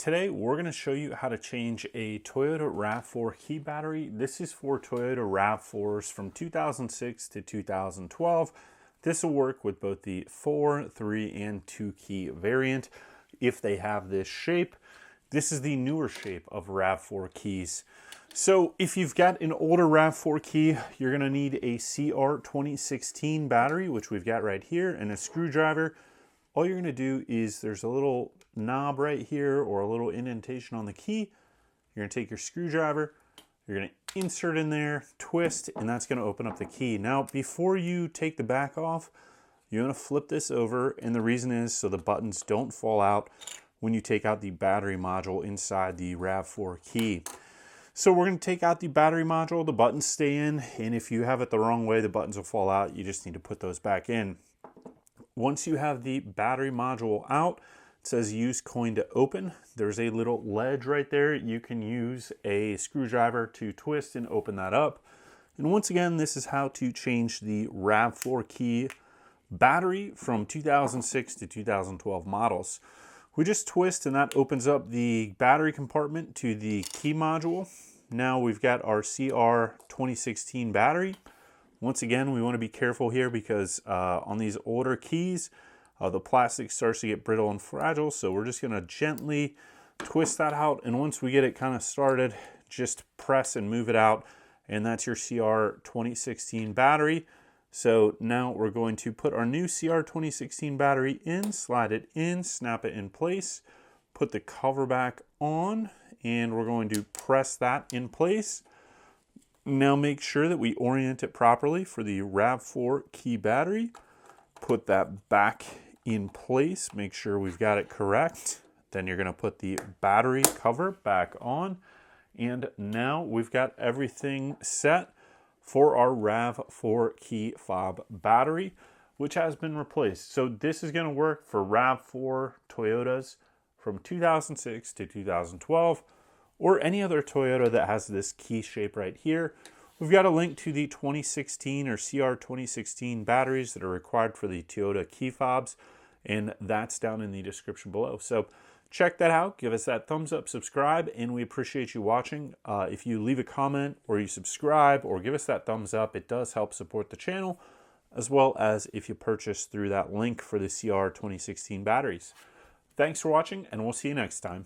today we're going to show you how to change a Toyota RAV4 key battery. This is for Toyota RAV4s from 2006 to 2012. This will work with both the 4, 3, and 2 key variant if they have this shape. This is the newer shape of RAV4 keys. So if you've got an older RAV4 key, you're going to need a CR 2016 battery, which we've got right here, and a screwdriver. All you're going to do is there's a little knob right here or a little indentation on the key. You're going to take your screwdriver, you're going to insert in there, twist, and that's going to open up the key. Now, before you take the back off, you're going to flip this over, and the reason is so the buttons don't fall out when you take out the battery module inside the RAV4 key. So we're going to take out the battery module, the buttons stay in, and if you have it the wrong way, the buttons will fall out. You just need to put those back in. Once you have the battery module out, it says use coin to open. There's a little ledge right there. You can use a screwdriver to twist and open that up. And once again, this is how to change the RAV4 key battery from 2006 to 2012 models. We just twist and that opens up the battery compartment to the key module. Now we've got our CR 2016 battery. Once again, we want to be careful here because on these older keys, the plastic starts to get brittle and fragile. So we're just going to gently twist that out. And once we get it kind of started, just press and move it out. And that's your CR 2016 battery. So now we're going to put our new CR 2016 battery in, slide it in, snap it in place, put the cover back on, and we're going to press that in place. Now make sure that we orient it properly for the RAV4 key battery. Put that back in place. Make sure we've got it correct. Then you're going to put the battery cover back on. And now we've got everything set for our RAV4 Key Fob battery, which has been replaced. So this is going to work for RAV4 Toyotas from 2006 to 2012. Or any other Toyota that has this key shape right here. We've got a link to the 2016 or CR 2016 batteries that are required for the Toyota Key Fobs, and that's down in the description below. So check that out, give us that thumbs up, subscribe, and we appreciate you watching. If you leave a comment or you subscribe or give us that thumbs up, it does help support the channel, as well as if you purchase through that link for the CR 2016 batteries. Thanks for watching, and we'll see you next time.